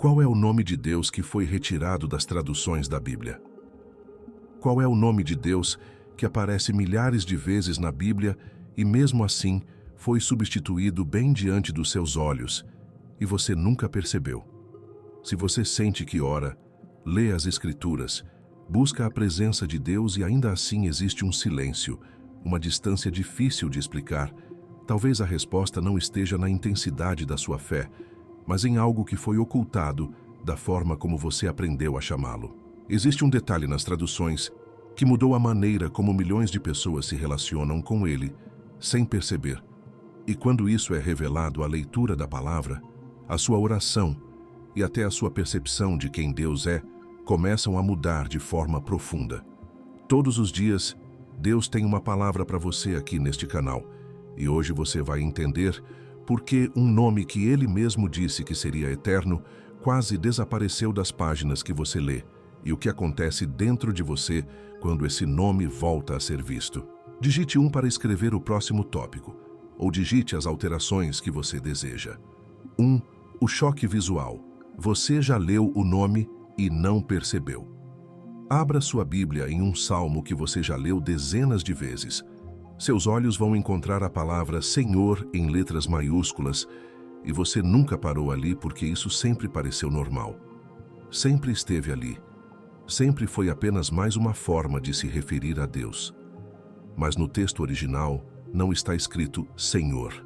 Qual é o nome de Deus que foi retirado das traduções da Bíblia? Qual é o nome de Deus que aparece milhares de vezes na Bíblia e mesmo assim foi substituído bem diante dos seus olhos e você nunca percebeu? Se você sente que ora, lê as Escrituras, busca a presença de Deus e ainda assim existe um silêncio, uma distância difícil de explicar, talvez a resposta não esteja na intensidade da sua fé, mas em algo que foi ocultado da forma como você aprendeu a chamá-lo. Existe um detalhe nas traduções que mudou a maneira como milhões de pessoas se relacionam com ele, sem perceber. E quando isso é revelado à leitura da palavra, a sua oração e até a sua percepção de quem Deus é começam a mudar de forma profunda. Todos os dias, Deus tem uma palavra para você aqui neste canal, e hoje você vai entender por que um nome que Ele mesmo disse que seria eterno quase desapareceu das páginas que você lê, e o que acontece dentro de você quando esse nome volta a ser visto. Digite 1 para escrever o próximo tópico, ou digite as alterações que você deseja. 1. O choque visual. Você já leu o nome e não percebeu. Abra sua Bíblia em um salmo que você já leu dezenas de vezes. Seus olhos vão encontrar a palavra Senhor em letras maiúsculas e você nunca parou ali porque isso sempre pareceu normal. Sempre esteve ali. Sempre foi apenas mais uma forma de se referir a Deus. Mas no texto original não está escrito Senhor.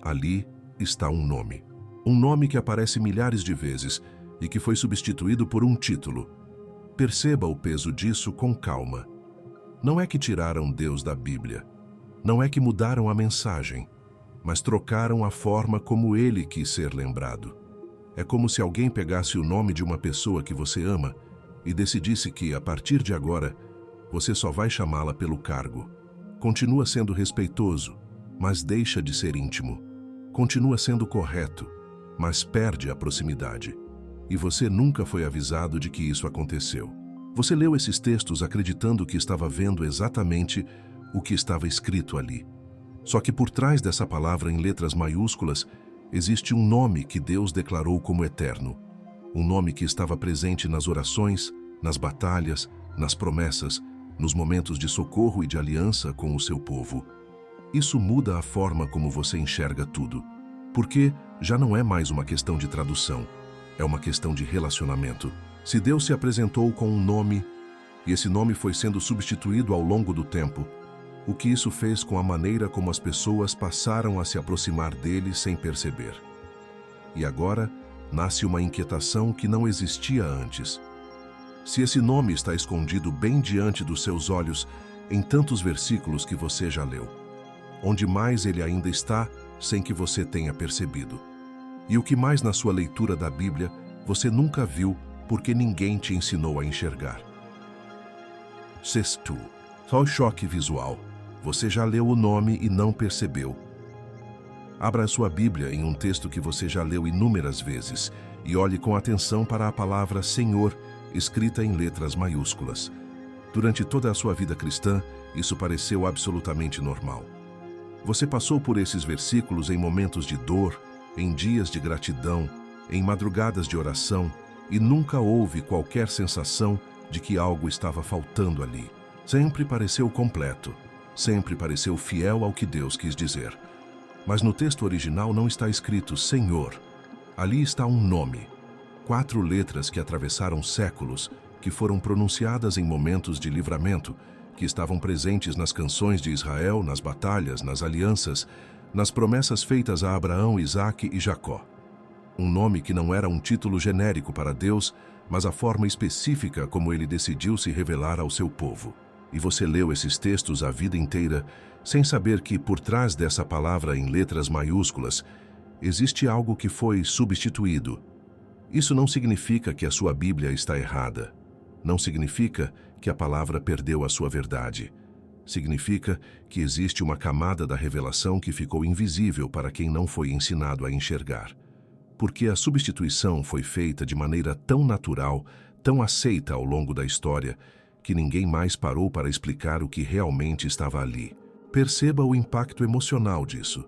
Ali está um nome. Um nome que aparece milhares de vezes e que foi substituído por um título. Perceba o peso disso com calma. Não é que tiraram Deus da Bíblia. Não é que mudaram a mensagem, mas trocaram a forma como ele quis ser lembrado. É como se alguém pegasse o nome de uma pessoa que você ama e decidisse que, a partir de agora, você só vai chamá-la pelo cargo. Continua sendo respeitoso, mas deixa de ser íntimo. Continua sendo correto, mas perde a proximidade. E você nunca foi avisado de que isso aconteceu. Você leu esses textos acreditando que estava vendo exatamente o que estava escrito ali. Só que por trás dessa palavra em letras maiúsculas, existe um nome que Deus declarou como eterno. Um nome que estava presente nas orações, nas batalhas, nas promessas, nos momentos de socorro e de aliança com o seu povo. Isso muda a forma como você enxerga tudo, porque já não é mais uma questão de tradução, é uma questão de relacionamento. Se Deus se apresentou com um nome, e esse nome foi sendo substituído ao longo do tempo, o que isso fez com a maneira como as pessoas passaram a se aproximar dele sem perceber. E agora, nasce uma inquietação que não existia antes. Se esse nome está escondido bem diante dos seus olhos em tantos versículos que você já leu, onde mais ele ainda está sem que você tenha percebido? E o que mais na sua leitura da Bíblia você nunca viu porque ninguém te ensinou a enxergar? Sexto, só o choque visual. Você já leu o nome e não percebeu. Abra a sua Bíblia em um texto que você já leu inúmeras vezes e olhe com atenção para a palavra Senhor, escrita em letras maiúsculas. Durante toda a sua vida cristã, isso pareceu absolutamente normal. Você passou por esses versículos em momentos de dor, em dias de gratidão, em madrugadas de oração, e nunca houve qualquer sensação de que algo estava faltando ali. Sempre pareceu completo. Sempre pareceu fiel ao que Deus quis dizer. Mas no texto original não está escrito Senhor. Ali está um nome. 4 letras que atravessaram séculos, que foram pronunciadas em momentos de livramento, que estavam presentes nas canções de Israel, nas batalhas, nas alianças, nas promessas feitas a Abraão, Isaque e Jacó. Um nome que não era um título genérico para Deus, mas a forma específica como ele decidiu se revelar ao seu povo. E você leu esses textos a vida inteira, sem saber que, por trás dessa palavra em letras maiúsculas, existe algo que foi substituído. Isso não significa que a sua Bíblia está errada. Não significa que a palavra perdeu a sua verdade. Significa que existe uma camada da revelação que ficou invisível para quem não foi ensinado a enxergar. Porque a substituição foi feita de maneira tão natural, tão aceita ao longo da história, que ninguém mais parou para explicar o que realmente estava ali. Perceba o impacto emocional disso.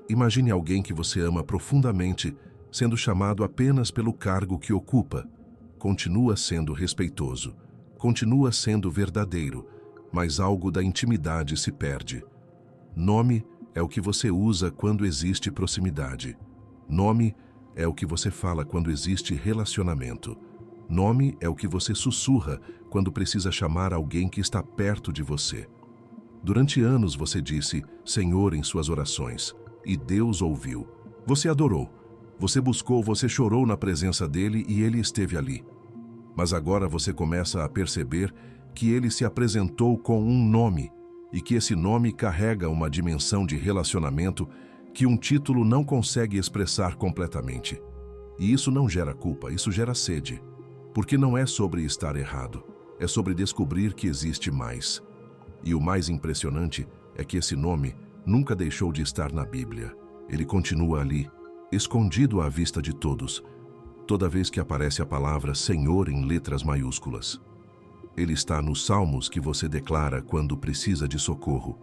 Imagine alguém que você ama profundamente sendo chamado apenas pelo cargo que ocupa. Continua sendo respeitoso, continua sendo verdadeiro, mas algo da intimidade se perde. Nome é o que você usa quando existe proximidade. Nome é o que você fala quando existe relacionamento. Nome é o que você sussurra quando precisa chamar alguém que está perto de você. Durante anos você disse Senhor em suas orações, e Deus ouviu. Você adorou, você buscou, você chorou na presença dele e ele esteve ali. Mas agora você começa a perceber que ele se apresentou com um nome e que esse nome carrega uma dimensão de relacionamento que um título não consegue expressar completamente. E isso não gera culpa, isso gera sede. Porque não é sobre estar errado, é sobre descobrir que existe mais. E o mais impressionante é que esse nome nunca deixou de estar na Bíblia. Ele continua ali, escondido à vista de todos, toda vez que aparece a palavra Senhor em letras maiúsculas. Ele está nos salmos que você declara quando precisa de socorro.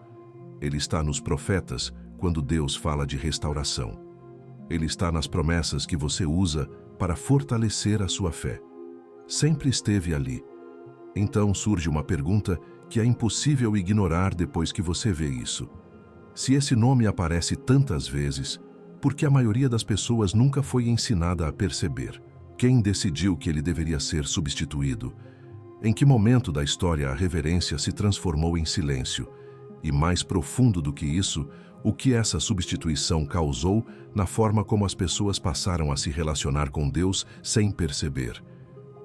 Ele está nos profetas quando Deus fala de restauração. Ele está nas promessas que você usa para fortalecer a sua fé. Sempre esteve ali. Então surge uma pergunta que é impossível ignorar depois que você vê isso. Se esse nome aparece tantas vezes, por que a maioria das pessoas nunca foi ensinada a perceber? Quem decidiu que ele deveria ser substituído? Em que momento da história a reverência se transformou em silêncio? E mais profundo do que isso, o que essa substituição causou na forma como as pessoas passaram a se relacionar com Deus sem perceber?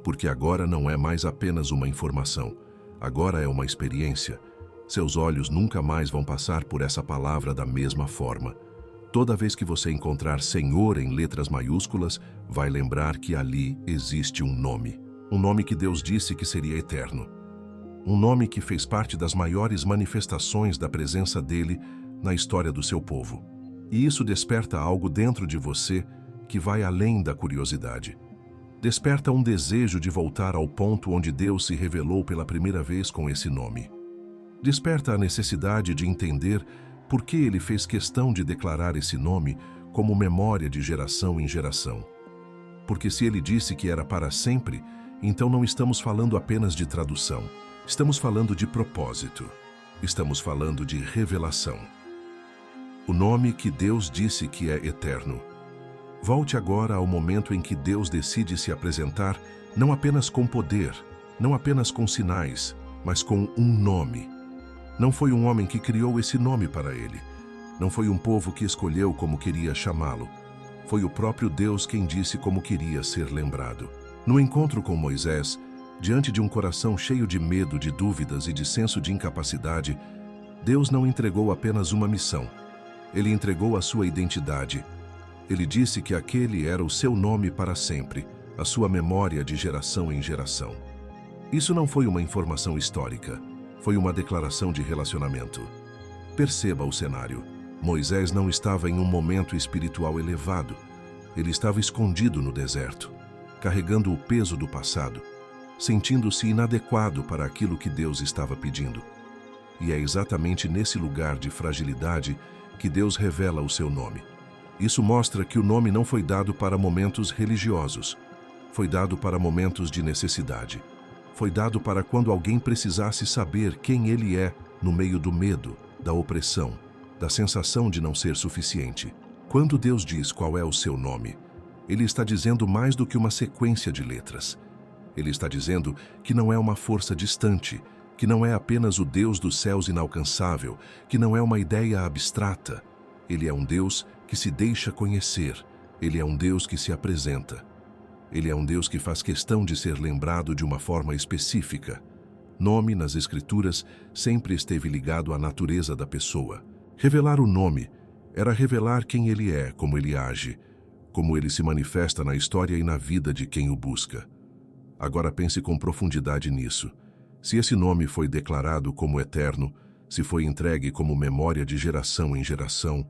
Porque agora não é mais apenas uma informação, agora é uma experiência. Seus olhos nunca mais vão passar por essa palavra da mesma forma. Toda vez que você encontrar Senhor em letras maiúsculas, vai lembrar que ali existe um nome que Deus disse que seria eterno. Um nome que fez parte das maiores manifestações da presença dele na história do seu povo. E isso desperta algo dentro de você que vai além da curiosidade. Desperta um desejo de voltar ao ponto onde Deus se revelou pela primeira vez com esse nome. Desperta a necessidade de entender por que ele fez questão de declarar esse nome como memória de geração em geração. Porque se ele disse que era para sempre, então não estamos falando apenas de tradução. Estamos falando de propósito. Estamos falando de revelação. O nome que Deus disse que é eterno. Volte agora ao momento em que Deus decide se apresentar não apenas com poder, não apenas com sinais, mas com um nome. Não foi um homem que criou esse nome para ele. Não foi um povo que escolheu como queria chamá-lo. Foi o próprio Deus quem disse como queria ser lembrado. No encontro com Moisés, diante de um coração cheio de medo, de dúvidas e de senso de incapacidade, Deus não entregou apenas uma missão. Ele entregou a sua identidade. Ele disse que aquele era o seu nome para sempre, a sua memória de geração em geração. Isso não foi uma informação histórica, foi uma declaração de relacionamento. Perceba o cenário. Moisés não estava em um momento espiritual elevado. Ele estava escondido no deserto, carregando o peso do passado, sentindo-se inadequado para aquilo que Deus estava pedindo. E é exatamente nesse lugar de fragilidade que Deus revela o seu nome. Isso mostra que o nome não foi dado para momentos religiosos. Foi dado para momentos de necessidade. Foi dado para quando alguém precisasse saber quem ele é no meio do medo, da opressão, da sensação de não ser suficiente. Quando Deus diz qual é o seu nome, Ele está dizendo mais do que uma sequência de letras. Ele está dizendo que não é uma força distante, que não é apenas o Deus dos céus inalcançável, que não é uma ideia abstrata. Ele é um Deus que se deixa conhecer. Ele é um Deus que se apresenta. Ele é um Deus que faz questão de ser lembrado de uma forma específica. Nome, nas Escrituras, sempre esteve ligado à natureza da pessoa. Revelar o nome era revelar quem ele é, como ele age, como ele se manifesta na história e na vida de quem o busca. Agora pense com profundidade nisso. Se esse nome foi declarado como eterno, se foi entregue como memória de geração em geração,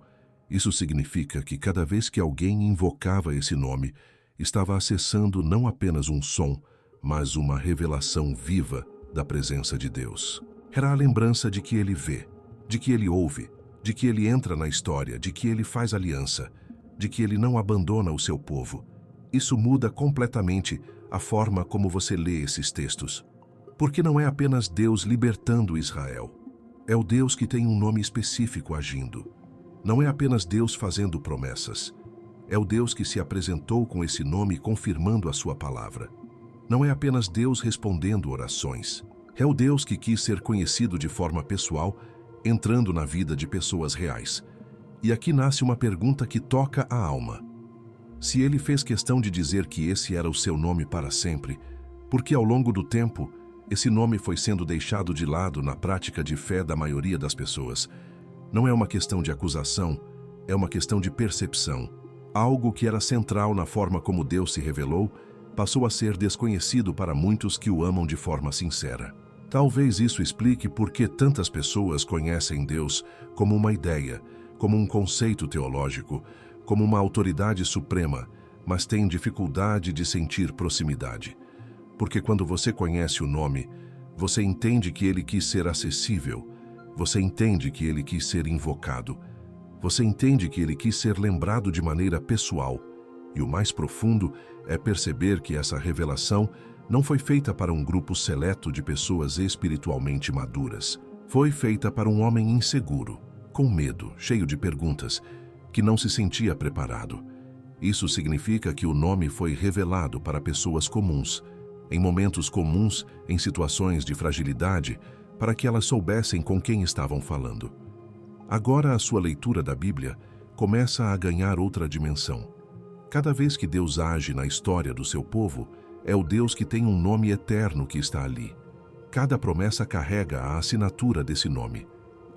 isso significa que cada vez que alguém invocava esse nome, estava acessando não apenas um som, mas uma revelação viva da presença de Deus. Era a lembrança de que ele vê, de que ele ouve, de que ele entra na história, de que ele faz aliança. de que ele não abandona o seu povo. Isso muda completamente a forma como você lê esses textos. Porque não é apenas Deus libertando Israel. É o Deus que tem um nome específico agindo. Não é apenas Deus fazendo promessas. É o Deus que se apresentou com esse nome confirmando a sua palavra. Não é apenas Deus respondendo orações. É o Deus que quis ser conhecido de forma pessoal, entrando na vida de pessoas reais. E aqui nasce uma pergunta que toca a alma. Se ele fez questão de dizer que esse era o seu nome para sempre, por que ao longo do tempo, esse nome foi sendo deixado de lado na prática de fé da maioria das pessoas? Não é uma questão de acusação, é uma questão de percepção. Algo que era central na forma como Deus se revelou, passou a ser desconhecido para muitos que o amam de forma sincera. Talvez isso explique por que tantas pessoas conhecem Deus como uma ideia, como um conceito teológico, como uma autoridade suprema, mas têm dificuldade de sentir proximidade. Porque quando você conhece o nome, você entende que ele quis ser acessível, você entende que ele quis ser invocado, você entende que ele quis ser lembrado de maneira pessoal. E o mais profundo é perceber que essa revelação não foi feita para um grupo seleto de pessoas espiritualmente maduras. Foi feita para um homem inseguro, com medo, cheio de perguntas, que não se sentia preparado. Isso significa que o nome foi revelado para pessoas comuns, em momentos comuns, em situações de fragilidade, para que elas soubessem com quem estavam falando. Agora a sua leitura da Bíblia começa a ganhar outra dimensão. Cada vez que Deus age na história do seu povo, é o Deus que tem um nome eterno que está ali. Cada promessa carrega a assinatura desse nome.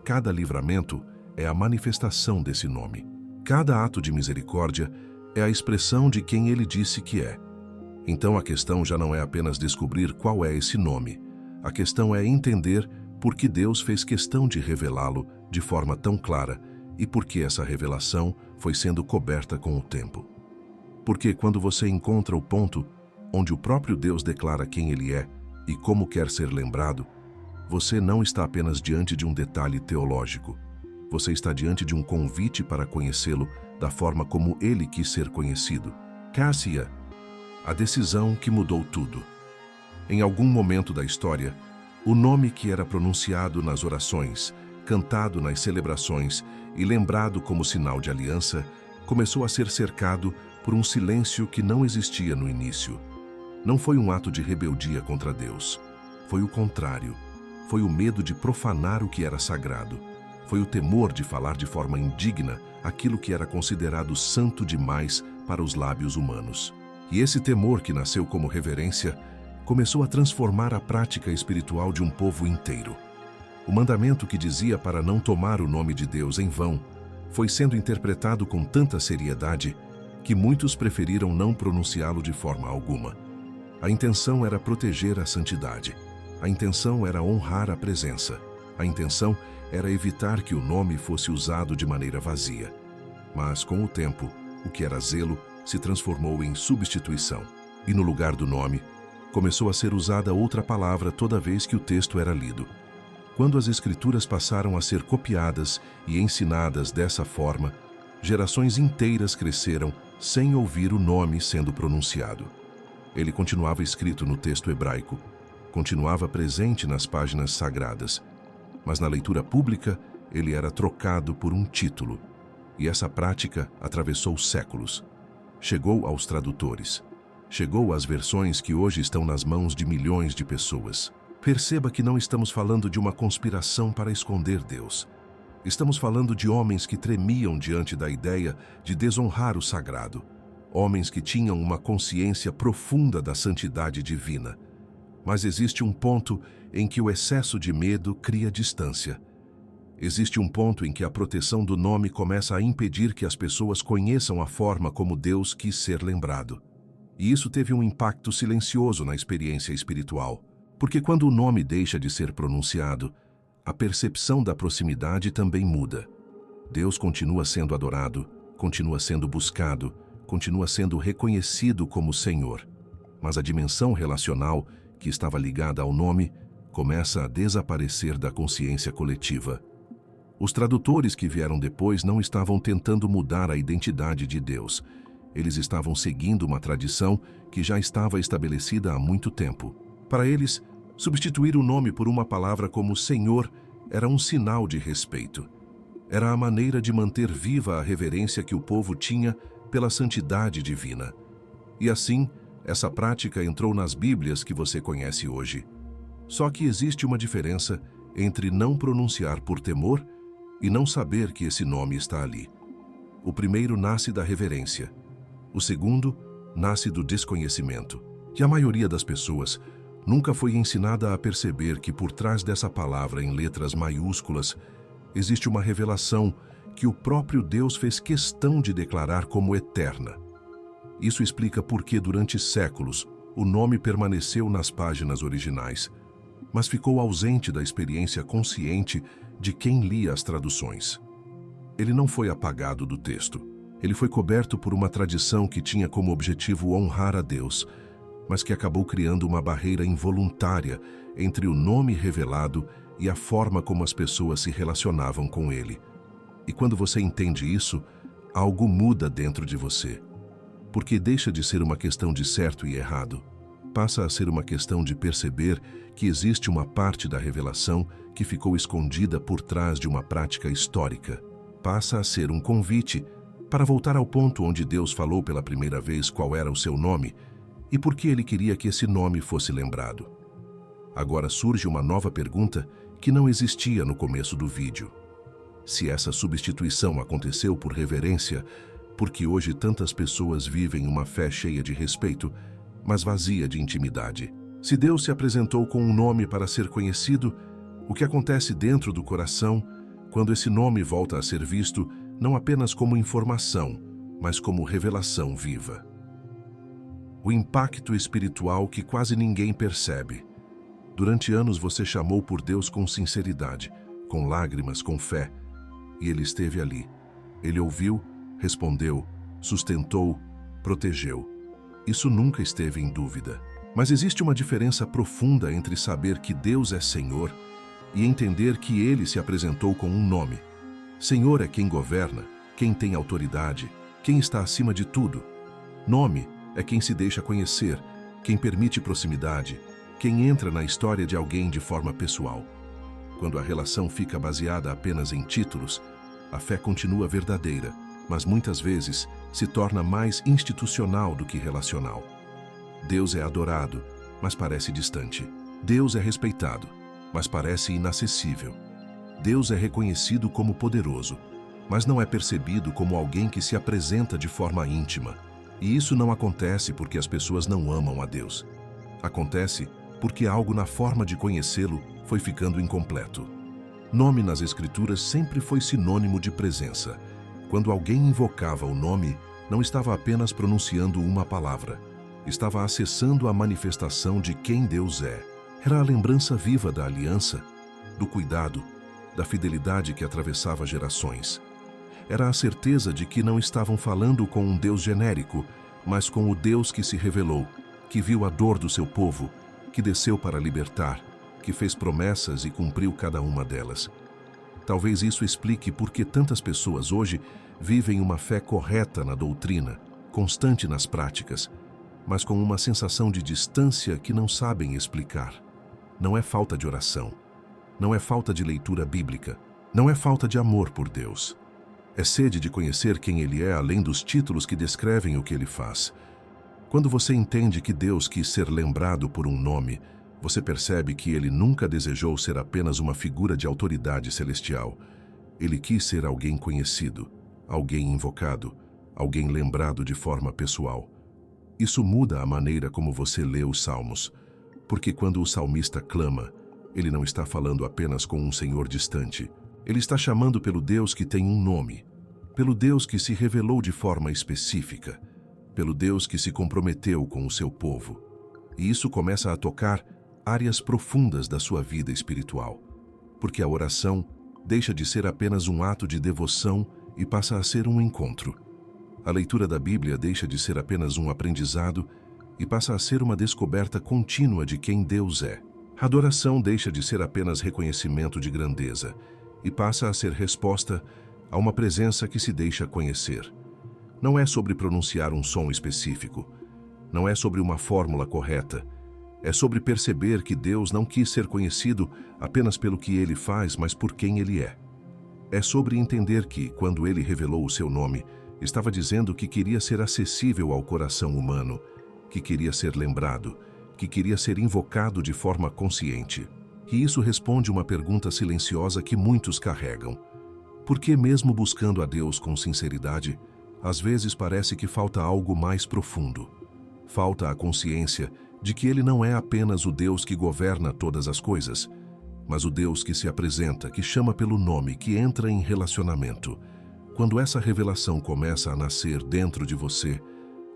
Cada livramento é a manifestação desse nome. Cada ato de misericórdia é a expressão de quem ele disse que é. Então a questão já não é apenas descobrir qual é esse nome. A questão é entender por que Deus fez questão de revelá-lo de forma tão clara e por que essa revelação foi sendo coberta com o tempo. Porque quando você encontra o ponto onde o próprio Deus declara quem ele é e como quer ser lembrado, você não está apenas diante de um detalhe teológico. Você está diante de um convite para conhecê-lo da forma como ele quis ser conhecido. Cássia, a decisão que mudou tudo. Em algum momento da história, o nome que era pronunciado nas orações, cantado nas celebrações e lembrado como sinal de aliança, começou a ser cercado por um silêncio que não existia no início. Não foi um ato de rebeldia contra Deus. Foi o contrário. Foi o medo de profanar o que era sagrado. Foi o temor de falar de forma indigna aquilo que era considerado santo demais para os lábios humanos. E esse temor que nasceu como reverência começou a transformar a prática espiritual de um povo inteiro. O mandamento que dizia para não tomar o nome de Deus em vão foi sendo interpretado com tanta seriedade que muitos preferiram não pronunciá-lo de forma alguma. A intenção era proteger a santidade. A intenção era honrar a presença. A intenção era evitar que o nome fosse usado de maneira vazia. Mas, com o tempo, o que era zelo se transformou em substituição. E no lugar do nome, começou a ser usada outra palavra toda vez que o texto era lido. Quando as Escrituras passaram a ser copiadas e ensinadas dessa forma, gerações inteiras cresceram sem ouvir o nome sendo pronunciado. Ele continuava escrito no texto hebraico, continuava presente nas páginas sagradas, mas na leitura pública ele era trocado por um título, e essa prática atravessou séculos. Chegou aos tradutores, chegou às versões que hoje estão nas mãos de milhões de pessoas. Perceba que não estamos falando de uma conspiração para esconder Deus. Estamos falando de homens que tremiam diante da ideia de desonrar o sagrado, homens que tinham uma consciência profunda da santidade divina. Mas existe um ponto em que o excesso de medo cria distância. Existe um ponto em que a proteção do nome começa a impedir que as pessoas conheçam a forma como Deus quis ser lembrado. E isso teve um impacto silencioso na experiência espiritual, porque quando o nome deixa de ser pronunciado, a percepção da proximidade também muda. Deus continua sendo adorado, continua sendo buscado, continua sendo reconhecido como Senhor, mas a dimensão relacional que estava ligada ao nome começa a desaparecer da consciência coletiva. Os tradutores que vieram depois não estavam tentando mudar a identidade de Deus. Eles estavam seguindo uma tradição que já estava estabelecida há muito tempo. Para eles, substituir o nome por uma palavra como Senhor era um sinal de respeito. Era a maneira de manter viva a reverência que o povo tinha pela santidade divina. E assim, essa prática entrou nas Bíblias que você conhece hoje. Só que existe uma diferença entre não pronunciar por temor e não saber que esse nome está ali. O primeiro nasce da reverência. O segundo nasce do desconhecimento. E a maioria das pessoas nunca foi ensinada a perceber que por trás dessa palavra em letras maiúsculas existe uma revelação que o próprio Deus fez questão de declarar como eterna. Isso explica por que durante séculos o nome permaneceu nas páginas originais, mas ficou ausente da experiência consciente de quem lia as traduções. Ele não foi apagado do texto. Ele foi coberto por uma tradição que tinha como objetivo honrar a Deus, mas que acabou criando uma barreira involuntária entre o nome revelado e a forma como as pessoas se relacionavam com ele. E quando você entende isso, algo muda dentro de você. Porque deixa de ser uma questão de certo e errado. Passa a ser uma questão de perceber que existe uma parte da revelação que ficou escondida por trás de uma prática histórica. Passa a ser um convite para voltar ao ponto onde Deus falou pela primeira vez qual era o seu nome e por que ele queria que esse nome fosse lembrado. Agora surge uma nova pergunta que não existia no começo do vídeo. Se essa substituição aconteceu por reverência, por que hoje tantas pessoas vivem uma fé cheia de respeito, mas vazia de intimidade? Se Deus se apresentou com um nome para ser conhecido, o que acontece dentro do coração quando esse nome volta a ser visto não apenas como informação, mas como revelação viva? O impacto espiritual que quase ninguém percebe. Durante anos você chamou por Deus com sinceridade, com lágrimas, com fé, e Ele esteve ali. Ele ouviu, respondeu, sustentou, protegeu. Isso nunca esteve em dúvida. Mas existe uma diferença profunda entre saber que Deus é Senhor e entender que Ele se apresentou com um nome. Senhor é quem governa, quem tem autoridade, quem está acima de tudo. Nome é quem se deixa conhecer, quem permite proximidade, quem entra na história de alguém de forma pessoal. Quando a relação fica baseada apenas em títulos, a fé continua verdadeira, mas muitas vezes se torna mais institucional do que relacional. Deus é adorado, mas parece distante. Deus é respeitado, mas parece inacessível. Deus é reconhecido como poderoso, mas não é percebido como alguém que se apresenta de forma íntima. E isso não acontece porque as pessoas não amam a Deus. Acontece porque algo na forma de conhecê-lo foi ficando incompleto. Nome nas Escrituras sempre foi sinônimo de presença. Quando alguém invocava o nome, não estava apenas pronunciando uma palavra. Estava acessando a manifestação de quem Deus é. Era a lembrança viva da aliança, do cuidado, da fidelidade que atravessava gerações. Era a certeza de que não estavam falando com um Deus genérico, mas com o Deus que se revelou, que viu a dor do seu povo, que desceu para libertar, que fez promessas e cumpriu cada uma delas. Talvez isso explique por que tantas pessoas hoje vivem uma fé correta na doutrina, constante nas práticas, mas com uma sensação de distância que não sabem explicar. Não é falta de oração, não é falta de leitura bíblica, não é falta de amor por Deus. É sede de conhecer quem Ele é além dos títulos que descrevem o que Ele faz. Quando você entende que Deus quis ser lembrado por um nome, você percebe que Ele nunca desejou ser apenas uma figura de autoridade celestial. Ele quis ser alguém conhecido, alguém invocado, alguém lembrado de forma pessoal. Isso muda a maneira como você lê os Salmos, porque quando o salmista clama, ele não está falando apenas com um Senhor distante. Ele está chamando pelo Deus que tem um nome, pelo Deus que se revelou de forma específica, pelo Deus que se comprometeu com o seu povo. E isso começa a tocar áreas profundas da sua vida espiritual, porque a oração deixa de ser apenas um ato de devoção e passa a ser um encontro. A leitura da Bíblia deixa de ser apenas um aprendizado e passa a ser uma descoberta contínua de quem Deus é. A adoração deixa de ser apenas reconhecimento de grandeza e passa a ser resposta a uma presença que se deixa conhecer. Não é sobre pronunciar um som específico, não é sobre uma fórmula correta, é sobre perceber que Deus não quis ser conhecido apenas pelo que Ele faz, mas por quem Ele é. É sobre entender que, quando Ele revelou o seu nome, estava dizendo que queria ser acessível ao coração humano, que queria ser lembrado, que queria ser invocado de forma consciente. E isso responde uma pergunta silenciosa que muitos carregam. Por que, mesmo buscando a Deus com sinceridade, às vezes parece que falta algo mais profundo? Falta a consciência de que Ele não é apenas o Deus que governa todas as coisas, mas o Deus que se apresenta, que chama pelo nome, que entra em relacionamento. Quando essa revelação começa a nascer dentro de você,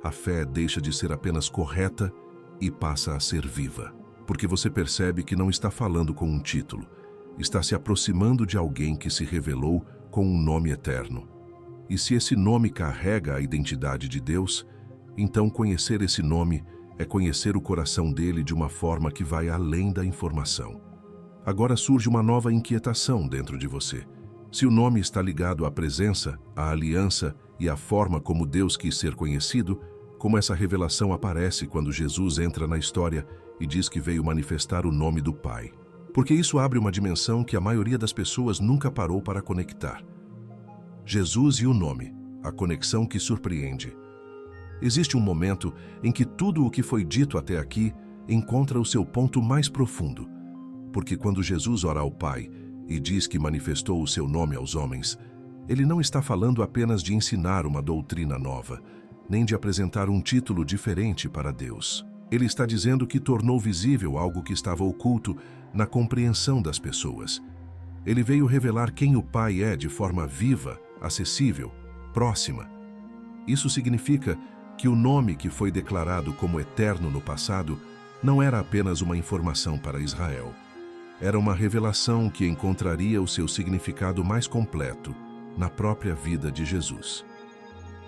a fé deixa de ser apenas correta e passa a ser viva. Porque você percebe que não está falando com um título, está se aproximando de alguém que se revelou com um nome eterno. E se esse nome carrega a identidade de Deus, então conhecer esse nome é conhecer o coração dele de uma forma que vai além da informação. Agora surge uma nova inquietação dentro de você. Se o nome está ligado à presença, à aliança e à forma como Deus quis ser conhecido, como essa revelação aparece quando Jesus entra na história e diz que veio manifestar o nome do Pai. Porque isso abre uma dimensão que a maioria das pessoas nunca parou para conectar. Jesus e o nome, a conexão que surpreende. Existe um momento em que tudo o que foi dito até aqui encontra o seu ponto mais profundo. Porque quando Jesus ora ao Pai e diz que manifestou o seu nome aos homens, ele não está falando apenas de ensinar uma doutrina nova, nem de apresentar um título diferente para Deus. Ele está dizendo que tornou visível algo que estava oculto na compreensão das pessoas. Ele veio revelar quem o Pai é de forma viva, acessível, próxima. Isso significa que o nome que foi declarado como eterno no passado não era apenas uma informação para Israel. Era uma revelação que encontraria o seu significado mais completo na própria vida de Jesus.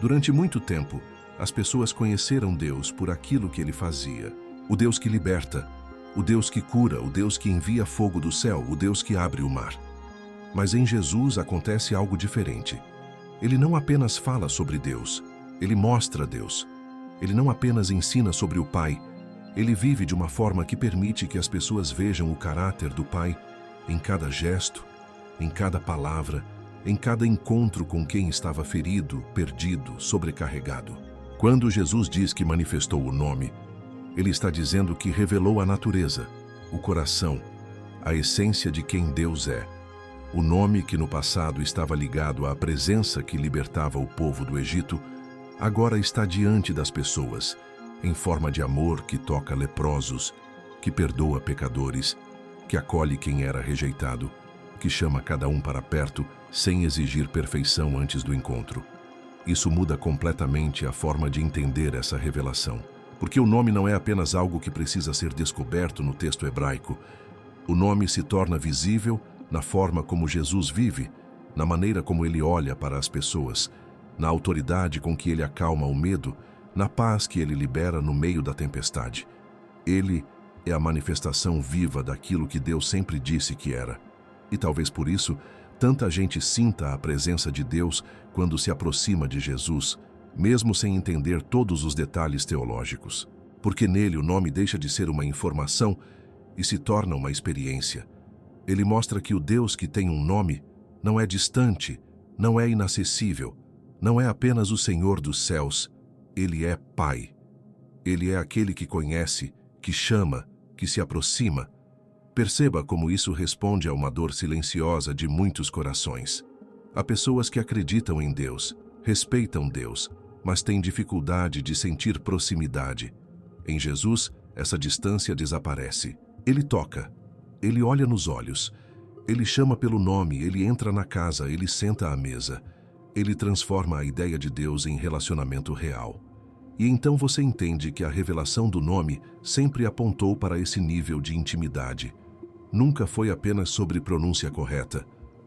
Durante muito tempo, as pessoas conheceram Deus por aquilo que Ele fazia. O Deus que liberta, o Deus que cura, o Deus que envia fogo do céu, o Deus que abre o mar. Mas em Jesus acontece algo diferente. Ele não apenas fala sobre Deus, Ele mostra Deus. Ele não apenas ensina sobre o Pai, Ele vive de uma forma que permite que as pessoas vejam o caráter do Pai em cada gesto, em cada palavra, em cada encontro com quem estava ferido, perdido, sobrecarregado. Quando Jesus diz que manifestou o nome, Ele está dizendo que revelou a natureza, o coração, a essência de quem Deus é. O nome que no passado estava ligado à presença que libertava o povo do Egito, agora está diante das pessoas, em forma de amor que toca leprosos, que perdoa pecadores, que acolhe quem era rejeitado, que chama cada um para perto sem exigir perfeição antes do encontro. Isso muda completamente a forma de entender essa revelação, porque o nome não é apenas algo que precisa ser descoberto no texto hebraico. O nome se torna visível na forma como Jesus vive, na maneira como Ele olha para as pessoas, na autoridade com que Ele acalma o medo, na paz que Ele libera no meio da tempestade. Ele é a manifestação viva daquilo que Deus sempre disse que era. E talvez por isso, tanta gente sinta a presença de Deus quando se aproxima de Jesus, mesmo sem entender todos os detalhes teológicos. Porque nele o nome deixa de ser uma informação e se torna uma experiência. Ele mostra que o Deus que tem um nome não é distante, não é inacessível, não é apenas o Senhor dos céus. Ele é Pai. Ele é aquele que conhece, que chama, que se aproxima. Perceba como isso responde a uma dor silenciosa de muitos corações. Há pessoas que acreditam em Deus, respeitam Deus, mas têm dificuldade de sentir proximidade. Em Jesus, essa distância desaparece. Ele toca, Ele olha nos olhos, Ele chama pelo nome, Ele entra na casa, Ele senta à mesa. Ele transforma a ideia de Deus em relacionamento real. E então você entende que a revelação do nome sempre apontou para esse nível de intimidade. Nunca foi apenas sobre pronúncia correta.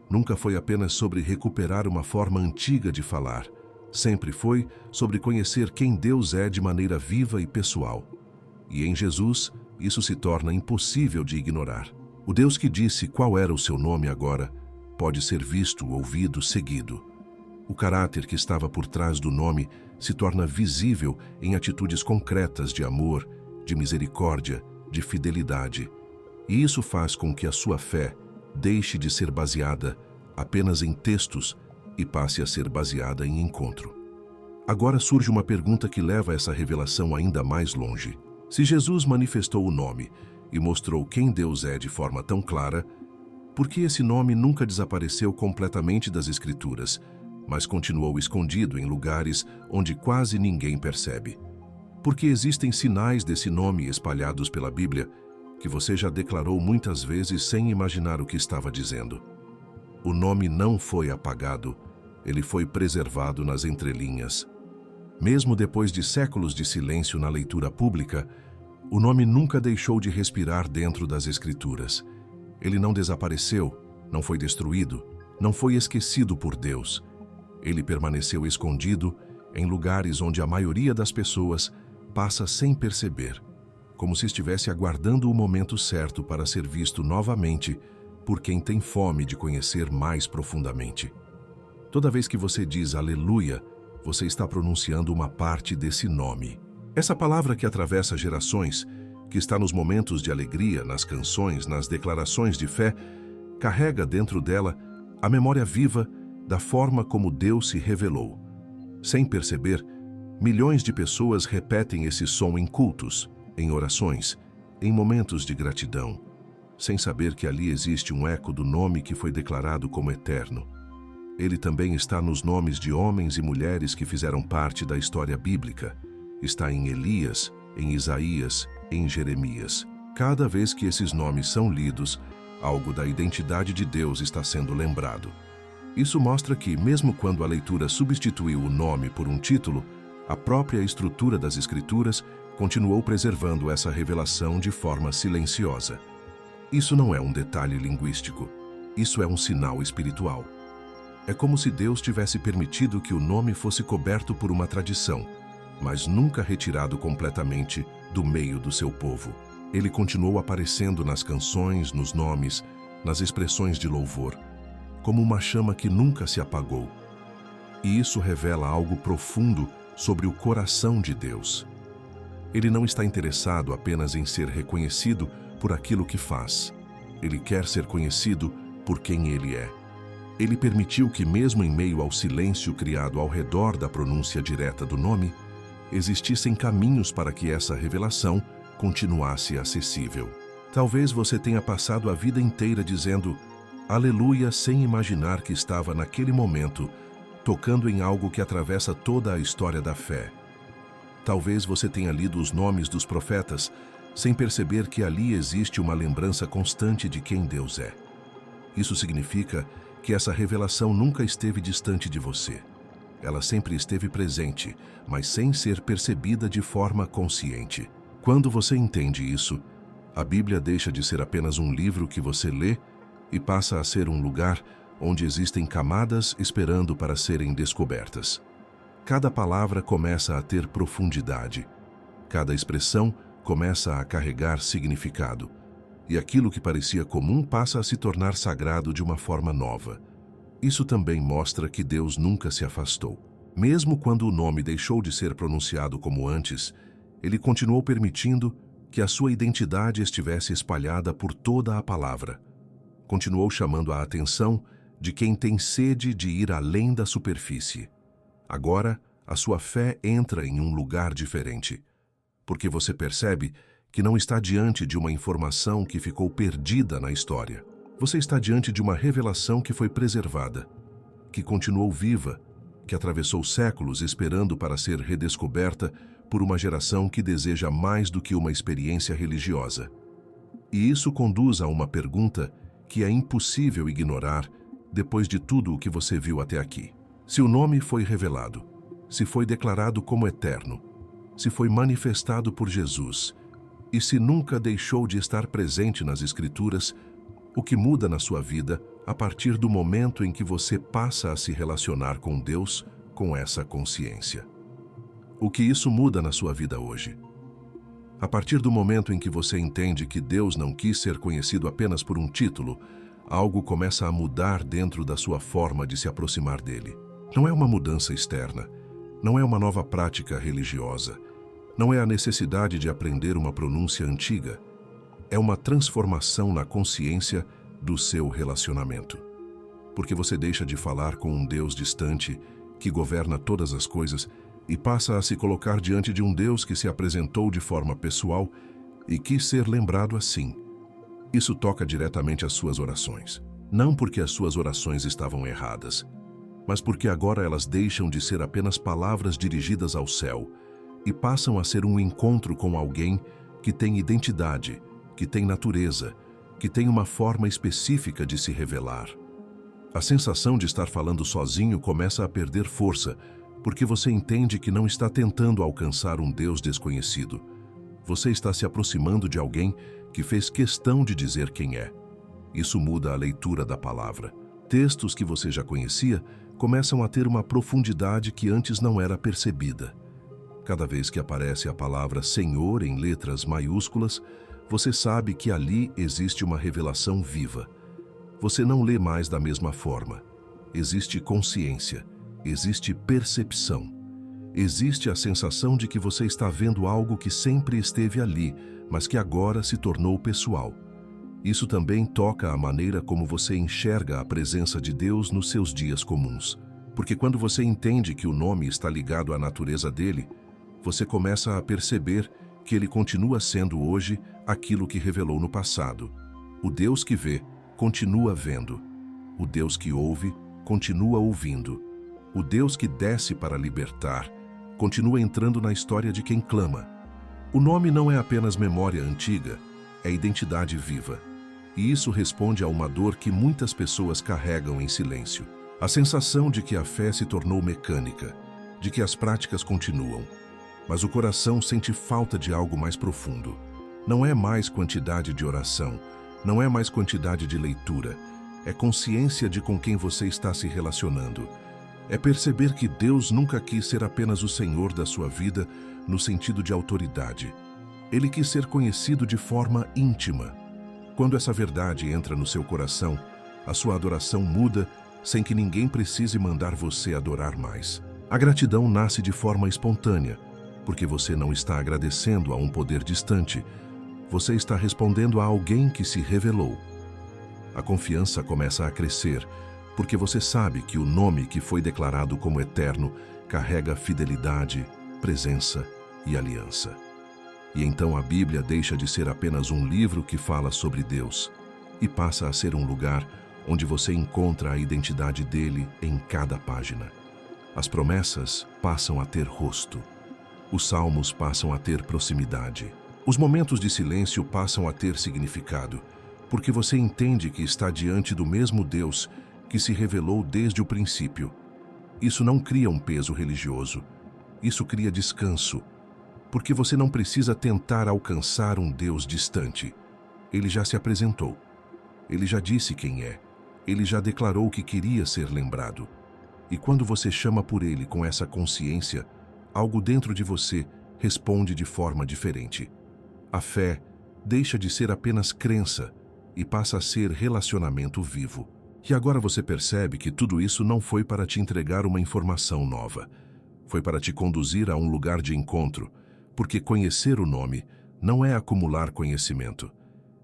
Nunca foi apenas sobre recuperar uma forma antiga de falar. Sempre foi sobre conhecer quem Deus é de maneira viva e pessoal. E em Jesus, isso se torna impossível de ignorar. O Deus que disse qual era o seu nome agora, pode ser visto, ouvido, seguido. O caráter que estava por trás do nome se torna visível em atitudes concretas de amor, de misericórdia, de fidelidade. E isso faz com que a sua fé deixe de ser baseada apenas em textos e passe a ser baseada em encontro. Agora surge uma pergunta que leva essa revelação ainda mais longe. Se Jesus manifestou o nome e mostrou quem Deus é de forma tão clara, por que esse nome nunca desapareceu completamente das Escrituras, mas continuou escondido em lugares onde quase ninguém percebe? Porque existem sinais desse nome espalhados pela Bíblia que você já declarou muitas vezes sem imaginar o que estava dizendo. O nome não foi apagado, ele foi preservado nas entrelinhas. Mesmo depois de séculos de silêncio na leitura pública, o nome nunca deixou de respirar dentro das Escrituras. Ele não desapareceu, não foi destruído, não foi esquecido por Deus. Ele permaneceu escondido em lugares onde a maioria das pessoas passa sem perceber, como se estivesse aguardando o momento certo para ser visto novamente por quem tem fome de conhecer mais profundamente. Toda vez que você diz aleluia, você está pronunciando uma parte desse nome. Essa palavra que atravessa gerações, que está nos momentos de alegria, nas canções, nas declarações de fé, carrega dentro dela a memória viva da forma como Deus se revelou. Sem perceber, milhões de pessoas repetem esse som em cultos, em orações, em momentos de gratidão, sem saber que ali existe um eco do nome que foi declarado como eterno. Ele também está nos nomes de homens e mulheres que fizeram parte da história bíblica. Está em Elias, em Isaías, em Jeremias. Cada vez que esses nomes são lidos, algo da identidade de Deus está sendo lembrado. Isso mostra que, mesmo quando a leitura substituiu o nome por um título, a própria estrutura das Escrituras continuou preservando essa revelação de forma silenciosa. Isso não é um detalhe linguístico, isso é um sinal espiritual. É como se Deus tivesse permitido que o nome fosse coberto por uma tradição, mas nunca retirado completamente do meio do seu povo. Ele continuou aparecendo nas canções, nos nomes, nas expressões de louvor, como uma chama que nunca se apagou. E isso revela algo profundo sobre o coração de Deus. Ele não está interessado apenas em ser reconhecido por aquilo que faz. Ele quer ser conhecido por quem ele é. Ele permitiu que, mesmo em meio ao silêncio criado ao redor da pronúncia direta do nome, existissem caminhos para que essa revelação continuasse acessível. Talvez você tenha passado a vida inteira dizendo aleluia sem imaginar que estava naquele momento tocando em algo que atravessa toda a história da fé. Talvez você tenha lido os nomes dos profetas sem perceber que ali existe uma lembrança constante de quem Deus é. Isso significa que essa revelação nunca esteve distante de você. Ela sempre esteve presente, mas sem ser percebida de forma consciente. Quando você entende isso, a Bíblia deixa de ser apenas um livro que você lê e passa a ser um lugar onde existem camadas esperando para serem descobertas. Cada palavra começa a ter profundidade. Cada expressão começa a carregar significado. E aquilo que parecia comum passa a se tornar sagrado de uma forma nova. Isso também mostra que Deus nunca se afastou. Mesmo quando o nome deixou de ser pronunciado como antes, ele continuou permitindo que a sua identidade estivesse espalhada por toda a palavra. Continuou chamando a atenção de quem tem sede de ir além da superfície. Agora, a sua fé entra em um lugar diferente, porque você percebe que não está diante de uma informação que ficou perdida na história. Você está diante de uma revelação que foi preservada, que continuou viva, que atravessou séculos esperando para ser redescoberta por uma geração que deseja mais do que uma experiência religiosa. E isso conduz a uma pergunta que é impossível ignorar depois de tudo o que você viu até aqui. Se o nome foi revelado, se foi declarado como eterno, se foi manifestado por Jesus, e se nunca deixou de estar presente nas Escrituras, o que muda na sua vida a partir do momento em que você passa a se relacionar com Deus com essa consciência? O que isso muda na sua vida hoje? A partir do momento em que você entende que Deus não quis ser conhecido apenas por um título, algo começa a mudar dentro da sua forma de se aproximar dele. Não é uma mudança externa, não é uma nova prática religiosa, não é a necessidade de aprender uma pronúncia antiga. É uma transformação na consciência do seu relacionamento. Porque você deixa de falar com um Deus distante, que governa todas as coisas, e passa a se colocar diante de um Deus que se apresentou de forma pessoal e quis ser lembrado assim. Isso toca diretamente as suas orações. Não porque as suas orações estavam erradas, mas porque agora elas deixam de ser apenas palavras dirigidas ao céu e passam a ser um encontro com alguém que tem identidade, que tem natureza, que tem uma forma específica de se revelar. A sensação de estar falando sozinho começa a perder força, porque você entende que não está tentando alcançar um Deus desconhecido. Você está se aproximando de alguém que fez questão de dizer quem é. Isso muda a leitura da palavra. Textos que você já conhecia começam a ter uma profundidade que antes não era percebida. Cada vez que aparece a palavra Senhor em letras maiúsculas, você sabe que ali existe uma revelação viva. Você não lê mais da mesma forma. Existe consciência, existe percepção. Existe a sensação de que você está vendo algo que sempre esteve ali, mas que agora se tornou pessoal. Isso também toca a maneira como você enxerga a presença de Deus nos seus dias comuns. Porque quando você entende que o nome está ligado à natureza dele, você começa a perceber que ele continua sendo hoje aquilo que revelou no passado. O Deus que vê, continua vendo. O Deus que ouve, continua ouvindo. O Deus que desce para libertar, continua entrando na história de quem clama. O nome não é apenas memória antiga, é identidade viva. E isso responde a uma dor que muitas pessoas carregam em silêncio. A sensação de que a fé se tornou mecânica, de que as práticas continuam. Mas o coração sente falta de algo mais profundo. Não é mais quantidade de oração, não é mais quantidade de leitura. É consciência de com quem você está se relacionando. É perceber que Deus nunca quis ser apenas o Senhor da sua vida no sentido de autoridade. Ele quis ser conhecido de forma íntima. Quando essa verdade entra no seu coração, a sua adoração muda sem que ninguém precise mandar você adorar mais. A gratidão nasce de forma espontânea, porque você não está agradecendo a um poder distante, você está respondendo a alguém que se revelou. A confiança começa a crescer, porque você sabe que o nome que foi declarado como eterno carrega fidelidade, presença e aliança. E então a Bíblia deixa de ser apenas um livro que fala sobre Deus e passa a ser um lugar onde você encontra a identidade dele em cada página. As promessas passam a ter rosto. Os salmos passam a ter proximidade. Os momentos de silêncio passam a ter significado, porque você entende que está diante do mesmo Deus que se revelou desde o princípio. Isso não cria um peso religioso. Isso cria descanso, porque você não precisa tentar alcançar um Deus distante. Ele já se apresentou. Ele já disse quem é. Ele já declarou que queria ser lembrado. E quando você chama por ele com essa consciência, algo dentro de você responde de forma diferente. A fé deixa de ser apenas crença e passa a ser relacionamento vivo. E agora você percebe que tudo isso não foi para te entregar uma informação nova. Foi para te conduzir a um lugar de encontro, porque conhecer o nome não é acumular conhecimento.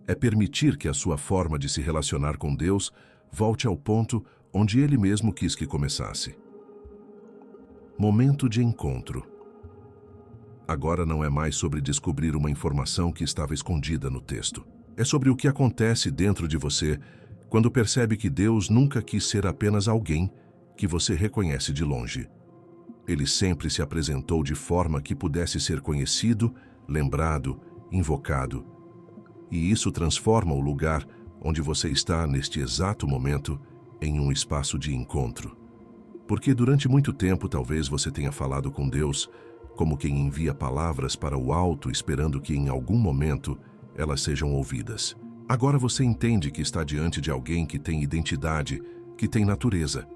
É permitir que a sua forma de se relacionar com Deus volte ao ponto onde Ele mesmo quis que começasse. Momento de encontro. Agora não é mais sobre descobrir uma informação que estava escondida no texto. É sobre o que acontece dentro de você quando percebe que Deus nunca quis ser apenas alguém que você reconhece de longe. Ele sempre se apresentou de forma que pudesse ser conhecido, lembrado, invocado. E isso transforma o lugar onde você está neste exato momento em um espaço de encontro. Porque durante muito tempo talvez você tenha falado com Deus como quem envia palavras para o alto esperando que em algum momento elas sejam ouvidas. Agora você entende que está diante de alguém que tem identidade, que tem natureza,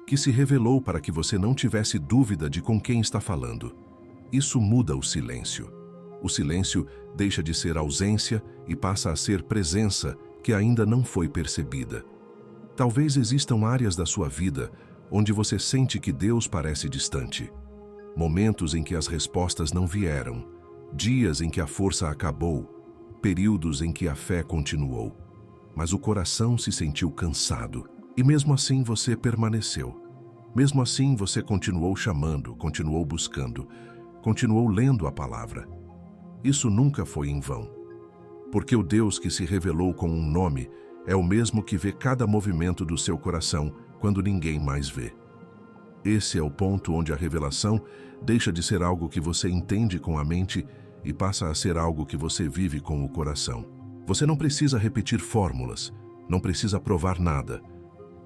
que se revelou para que você não tivesse dúvida de com quem está falando. Isso muda o silêncio. O silêncio deixa de ser ausência e passa a ser presença que ainda não foi percebida. Talvez existam áreas da sua vida onde você sente que Deus parece distante. Momentos em que as respostas não vieram, dias em que a força acabou, períodos em que a fé continuou. Mas o coração se sentiu cansado, e mesmo assim você permaneceu. Mesmo assim você continuou chamando, continuou buscando, continuou lendo a palavra. Isso nunca foi em vão, porque o Deus que se revelou com um nome é o mesmo que vê cada movimento do seu coração quando ninguém mais vê. Esse é o ponto onde a revelação deixa de ser algo que você entende com a mente e passa a ser algo que você vive com o coração. Você não precisa repetir fórmulas, não precisa provar nada,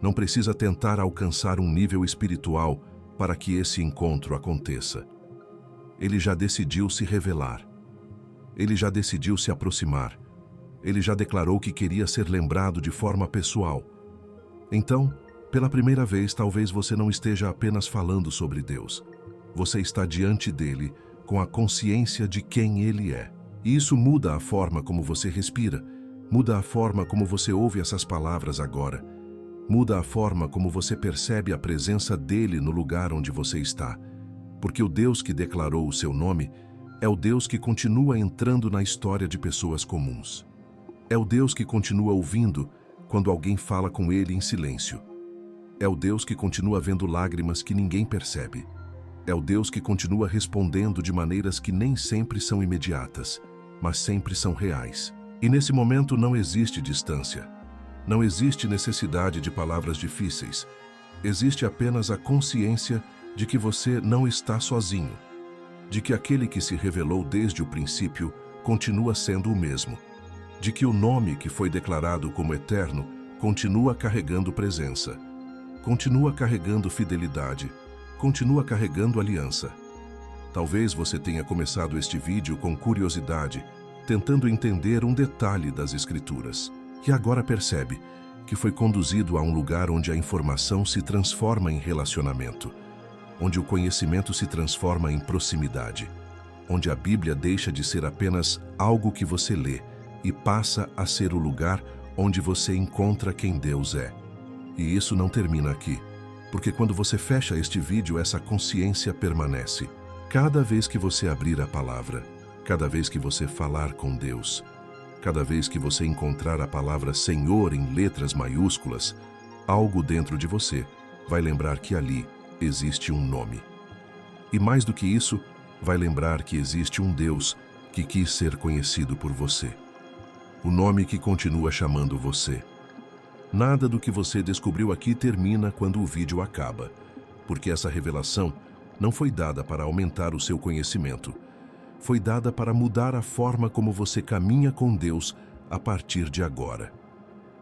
não precisa tentar alcançar um nível espiritual para que esse encontro aconteça. Ele já decidiu se revelar. Ele já decidiu se aproximar. Ele já declarou que queria ser lembrado de forma pessoal. Então, pela primeira vez, talvez você não esteja apenas falando sobre Deus. Você está diante dele com a consciência de quem ele é. E isso muda a forma como você respira, muda a forma como você ouve essas palavras agora, muda a forma como você percebe a presença dele no lugar onde você está. Porque o Deus que declarou o seu nome é o Deus que continua entrando na história de pessoas comuns. É o Deus que continua ouvindo quando alguém fala com ele em silêncio. É o Deus que continua vendo lágrimas que ninguém percebe. É o Deus que continua respondendo de maneiras que nem sempre são imediatas, mas sempre são reais. E nesse momento não existe distância. Não existe necessidade de palavras difíceis. Existe apenas a consciência de que você não está sozinho, de que aquele que se revelou desde o princípio continua sendo o mesmo, de que o nome que foi declarado como eterno continua carregando presença, continua carregando fidelidade, continua carregando aliança. Talvez você tenha começado este vídeo com curiosidade, tentando entender um detalhe das Escrituras, e agora percebe que foi conduzido a um lugar onde a informação se transforma em relacionamento, onde o conhecimento se transforma em proximidade, onde a Bíblia deixa de ser apenas algo que você lê e passa a ser o lugar onde você encontra quem Deus é. E isso não termina aqui, porque quando você fecha este vídeo, essa consciência permanece. Cada vez que você abrir a palavra, cada vez que você falar com Deus, cada vez que você encontrar a palavra Senhor em letras maiúsculas, algo dentro de você vai lembrar que ali existe um nome. E mais do que isso, vai lembrar que existe um Deus que quis ser conhecido por você. O nome que continua chamando você. Nada do que você descobriu aqui termina quando o vídeo acaba, porque essa revelação não foi dada para aumentar o seu conhecimento. Foi dada para mudar a forma como você caminha com Deus a partir de agora.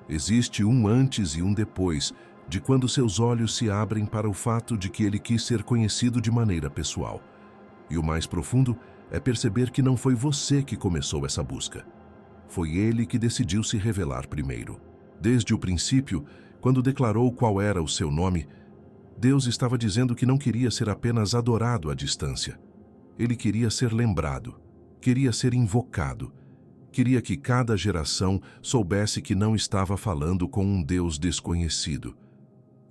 Existe um antes e um depois de quando seus olhos se abrem para o fato de que ele quis ser conhecido de maneira pessoal. E o mais profundo é perceber que não foi você que começou essa busca. Foi ele que decidiu se revelar primeiro. Desde o princípio, quando declarou qual era o seu nome, Deus estava dizendo que não queria ser apenas adorado à distância. Ele queria ser lembrado, queria ser invocado, queria que cada geração soubesse que não estava falando com um Deus desconhecido.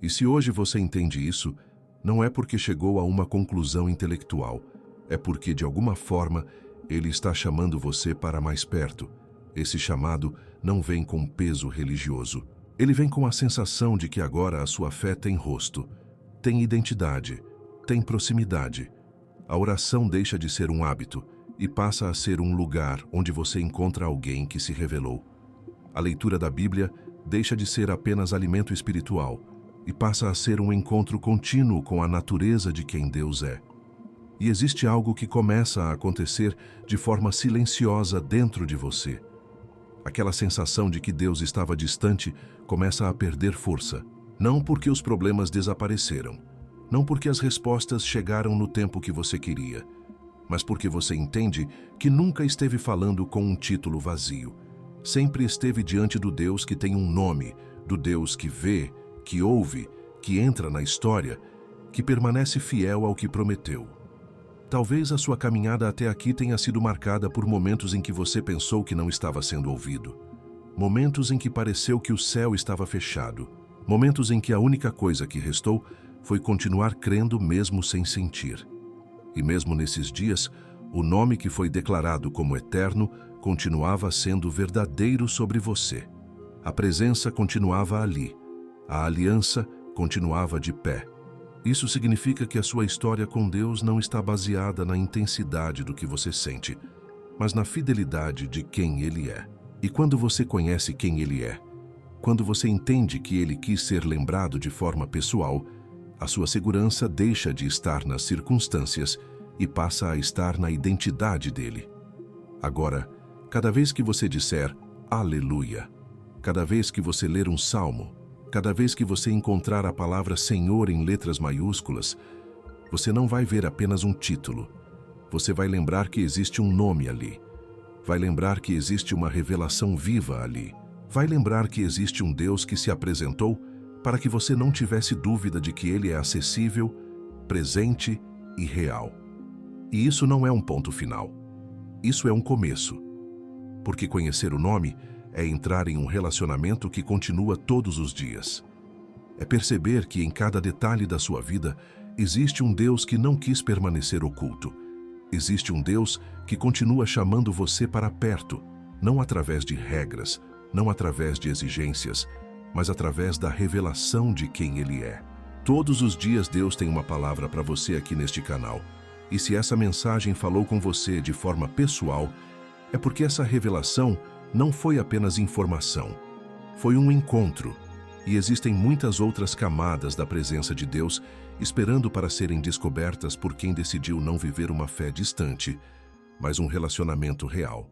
E se hoje você entende isso, não é porque chegou a uma conclusão intelectual, é porque, de alguma forma, ele está chamando você para mais perto. Esse chamado não vem com peso religioso. Ele vem com a sensação de que agora a sua fé tem rosto, tem identidade, tem proximidade. A oração deixa de ser um hábito e passa a ser um lugar onde você encontra alguém que se revelou. A leitura da Bíblia deixa de ser apenas alimento espiritual e passa a ser um encontro contínuo com a natureza de quem Deus é. E existe algo que começa a acontecer de forma silenciosa dentro de você. Aquela sensação de que Deus estava distante começa a perder força. Não porque os problemas desapareceram, não porque as respostas chegaram no tempo que você queria, mas porque você entende que nunca esteve falando com um título vazio. Sempre esteve diante do Deus que tem um nome, do Deus que vê, que ouve, que entra na história, que permanece fiel ao que prometeu. Talvez a sua caminhada até aqui tenha sido marcada por momentos em que você pensou que não estava sendo ouvido. momentos em que pareceu que o céu estava fechado, momentos em que a única coisa que restou foi continuar crendo mesmo sem sentir. E mesmo nesses dias, o nome que foi declarado como eterno continuava sendo verdadeiro sobre você. A presença continuava ali, a aliança continuava de pé. Isso significa que a sua história com Deus não está baseada na intensidade do que você sente, mas na fidelidade de quem Ele é. E quando você conhece quem Ele é, quando você entende que Ele quis ser lembrado de forma pessoal, a sua segurança deixa de estar nas circunstâncias e passa a estar na identidade dele. Agora, cada vez que você disser Aleluia, cada vez que você ler um salmo, cada vez que você encontrar a palavra Senhor em letras maiúsculas, você não vai ver apenas um título. Você vai lembrar que existe um nome ali. Vai lembrar que existe uma revelação viva ali. Vai lembrar que existe um Deus que se apresentou para que você não tivesse dúvida de que Ele é acessível, presente e real. E isso não é um ponto final. Isso é um começo. Porque conhecer o nome é entrar em um relacionamento que continua todos os dias. É perceber que em cada detalhe da sua vida existe um Deus que não quis permanecer oculto. Existe um Deus que continua chamando você para perto, não através de regras, não através de exigências, mas através da revelação de quem Ele é. Todos os dias Deus tem uma palavra para você aqui neste canal. E se essa mensagem falou com você de forma pessoal, é porque essa revelação não foi apenas informação. Foi um encontro. E existem muitas outras camadas da presença de Deus esperando para serem descobertas por quem decidiu não viver uma fé distante, mas um relacionamento real.